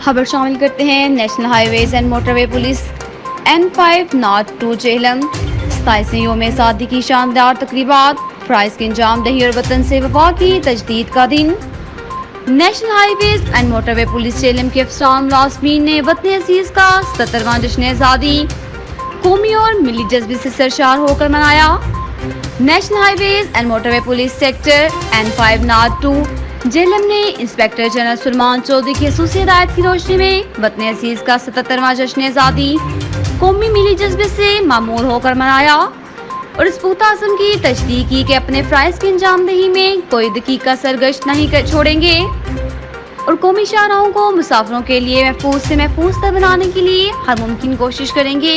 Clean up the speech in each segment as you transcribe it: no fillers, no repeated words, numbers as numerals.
खबर शामिल करते हैं national highways and motorway police N5 not 2 Jhelum 27 योम शादी की शानदार तकरीबात, फ़राइज़ की अंजामदही और वतन से वफा की तजदीद का दिन। National highways and motorway police Jhelum के अफसरान मुलाजमीन ने वतन अजीज का 77वां जश्न आज़ादी कौमी और मिली जज्बे से सरशार होकर मनाया। National highways and motorway police sector N5 not 2 Jhelum ने इंस्पेक्टर जनरल सलमान चौधरी की खसूसी हिदायत की रोशनी में वतन अजीज का 77वां जश्न आज़ादी कौमी मिली जज्बे से मामूर होकर मनाया और इस पुख्ता अज़्म की तजदीद की कि अपने फ़राइज़ की अंजामदही में कोई दकीका सरगश्त नहीं छोड़ेंगे और कौमी शाहराहों को मुसाफिरों के लिए महफूज से महफूज तर बनाने के लिए हर मुमकिन कोशिश करेंगे।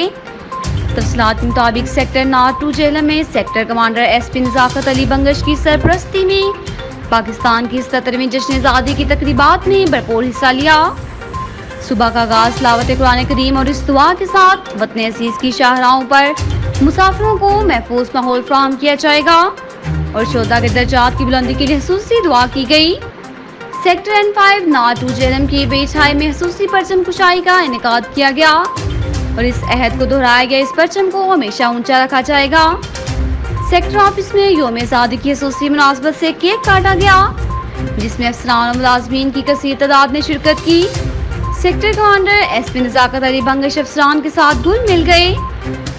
तफसीलात के मुताबिक सेक्टर नॉट 2 जेहलम में sector commander SP Nazakat Ali Bangash की सरपरस्ती में पाकिस्तान की 77वीं जश्न आज़ादी की तकरीबात में भरपूर हिस्सा लिया। सुबह का आगाज़ तिलावत कुरान करीम और इस दुआ के साथ वतन अज़ीज़ की शाहराहों पर मुसाफिरों को महफूज माहौल फराहम किया जाएगा और शोधा के दर्जात की बुलंदी के लिए खसूसी दुआ की गई। सेक्टर N5 नॉट 2 जेहलम की बेचहाई में खसूसी परचम कुशाई का इनेकाद किया गया और इस अहद को दोहराया गया इस परचम को हमेशा ऊंचा रखा जाएगा। सेक्टर ऑफिस में योम आज़ादी की खसूसी मुनासबत से केक काटा गया जिसमें अफसरान और मुलाजमीन की कसीर तादाद ने शिरकत की। Sector commander SP Nazakat Ali Bangash अफसरान के साथ घुल मिल गए।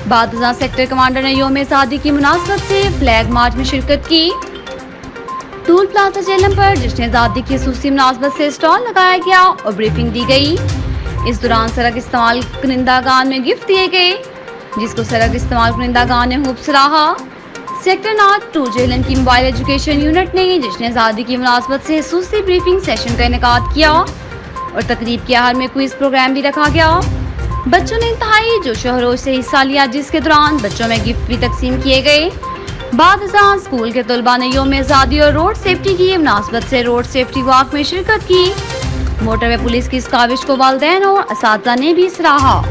बाद सेक्टर कमांडर ने योम आज़ादी की मुनासबत से फ्लैग मार्च में शिरकत की। टूल प्लाजा जेहलम पर जश्न आज़ादी की खसूसी मुनासबत से स्टॉल लगाया गया और ब्रीफिंग दी गई। इस दौरान सड़क इस्तेमाल कुनिंदागान में गिफ्ट दिए गए जिसको सड़क इस्तेमाल कुनिंदागान ने खूब सराहा। सेक्टर नॉट 2 जेहलम की मोबाइल एजुकेशन यूनिट ने जश्न आज़ादी की मुनासबत से खसूसी ब्रीफिंग सेशन का इनेकाद किया और तकरीब के आखिर में क्विज प्रोग्राम भी रखा गया। बच्चों ने इंतहाई जोश और खरोश से हिस्सा लिया जिसके दौरान बच्चों में गिफ्ट भी तकसीम किए गए। बाद स्कूल के तलबा ने योम आज़ादी और रोड सेफ्टी की मुनासबत से रोड सेफ्टी वॉक में शिरकत की। मोटरवे पुलिस की इस काविश को वालिदैन और असातिज़ा ने भी सराहा।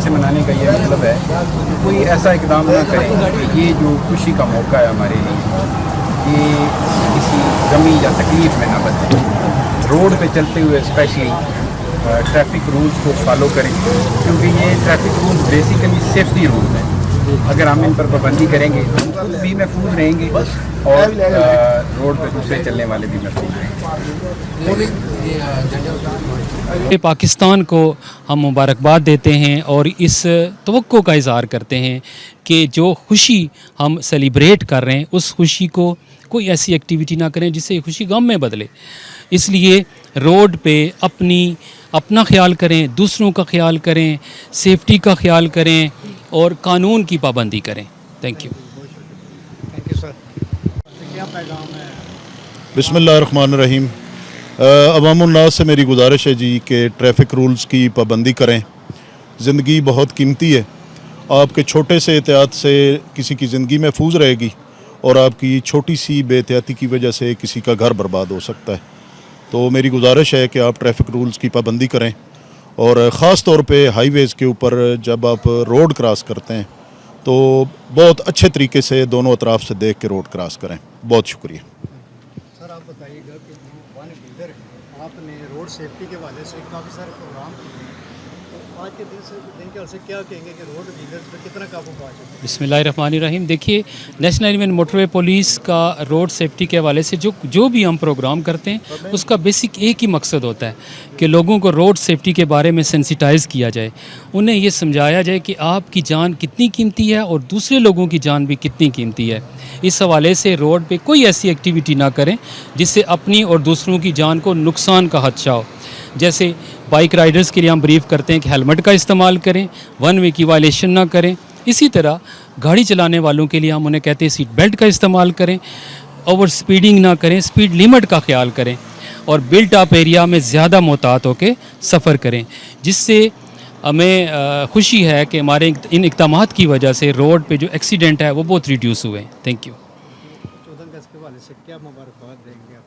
मनाने का ये मतलब है कि कोई ऐसा इकदाम ना करे कि ये जो खुशी का मौका है हमारे लिए ये किसी गमी या तकलीफ़ में ना बदले। रोड पे चलते हुए स्पेशली ट्रैफिक रूल्स को फॉलो करें क्योंकि ये traffic rules basically safety rules हैं। अगर हम इन पर पाबंदी करेंगे तो हम खुद भी महफूज रहेंगे और रोड पे दूसरे चलने वाले भी महफूज रहेंगे। पाकिस्तान को हम मुबारकबाद देते हैं और इस तवक्को का इज़हार करते हैं कि जो खुशी हम सेलिब्रेट कर रहे हैं उस खुशी को कोई ऐसी एक्टिविटी ना करें जिससे खुशी गम में बदले। इसलिए रोड पे अपना ख्याल करें, दूसरों का ख्याल करें, सेफ्टी का ख्याल करें और कानून की पाबंदी करें। Thank you sir. क्या पैगाम है? बिस्मिल्लाहिर्रहमानिर्रहीम। अवामुन्नास से मेरी गुजारिश है जी कि ट्रैफ़िक रूल्स की पाबंदी करें। ज़िंदगी बहुत कीमती है। आपके छोटे से एहतियात से किसी की ज़िंदगी महफूज रहेगी और आपकी छोटी सी बेहतियाती की वजह से किसी का घर बर्बाद हो सकता है। तो मेरी गुजारिश है कि आप ट्रैफ़िक रूल्स की पाबंदी करें और ख़ास तौर पे हाईवेज़ के ऊपर जब आप रोड क्रॉस करते हैं तो बहुत अच्छे तरीके से दोनों अतराफ़ से देख के रोड क्रॉस करें। बहुत शुक्रिया। सर, आप बताइएगा कि वन लीडर आपने रोड सेफ्टी के हवाले से काफ़ी सारे प्रोग्राम किए हैं, तो आज के दिन के से क्या कहेंगे कि रोड व्हीकल्स पे कितना काबू पा सकते हैं? बिस्मिल्लाहिर्रहमानिर्रहीम। देखिए, national highway and motorway police का रोड सेफ्टी के हवाले से जो भी हम प्रोग्राम करते हैं उसका बेसिक एक ही मकसद होता है कि लोगों को रोड सेफ्टी के बारे में सेंसिटाइज़ किया जाए, उन्हें ये समझाया जाए कि आपकी जान कितनी कीमती है और दूसरे लोगों की जान भी कितनी कीमती है। इस हवाले से रोड पे कोई ऐसी एक्टिविटी ना करें जिससे अपनी और दूसरों की जान को नुकसान का खदशा हो। जैसे बाइक राइडर्स के लिए हम ब्रीफ करते हैं कि हेलमेट का इस्तेमाल करें, वन वे की वायलेशन ना करें। इसी तरह गाड़ी चलाने वालों के लिए हम उन्हें कहते हैं सीट बेल्ट का इस्तेमाल करें, ओवर स्पीडिंग ना करें, स्पीड लिमिट का ख्याल करें और बिल्ट अप एरिया में ज़्यादा मोहतात होकर सफ़र करें। जिससे हमें खुशी है कि हमारे इन इक़दामात की वजह से रोड पे जो एक्सीडेंट है वो बहुत रिड्यूस हुए हैं। Thank you. 14 अगस्त के हवाले से क्या मुबारकबाद देंगे आप?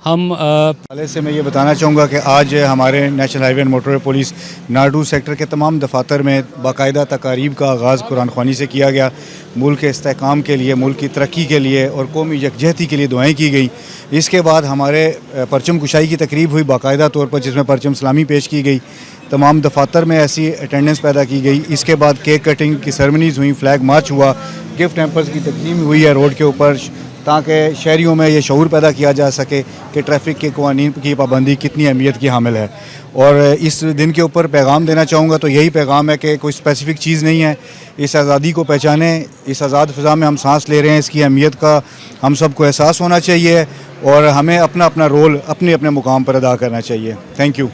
हम हवाले से मैं ये बताना चाहूँगा कि आज हमारे national highway and motorway police Nadu sector के तमाम दफातर में बाकायदा तकारीब का आगाज़ कुरान ख़वानी से किया गया। मुल्क के इस्तेहकाम के लिए, मुल्क की तरक्की के लिए और कौमी यकजहती के लिए दुआएं की गई। इसके बाद हमारे परचम कुशाई की तकरीब हुई बाकायदा तौर पर, जिसमें परचम सलामी पेश की गई। तमाम दफातर में ऐसी अटेंडेंस पैदा की गई। इसके बाद केक कटिंग की सेरेमनीज़ हुई, फ्लैग मार्च हुआ, गिफ्ट हैम्पर्स की तकसीम हुई है रोड के ऊपर, ताकि शहरियों में ये शऊर पैदा किया जा सके कि ट्रैफिक के क़वानीन की पाबंदी कितनी अहमियत की हामिल है। और इस दिन के ऊपर पैगाम देना चाहूँगा तो यही पैगाम है कि कोई स्पेसिफ़िक चीज़ नहीं है, इस आज़ादी को पहचानें। इस आज़ाद फ़िज़ा में हम सांस ले रहे हैं, इसकी अहमियत का हम सबको एहसास होना चाहिए और हमें अपना अपना रोल अपने अपने मुकाम पर अदा करना चाहिए। Thank you.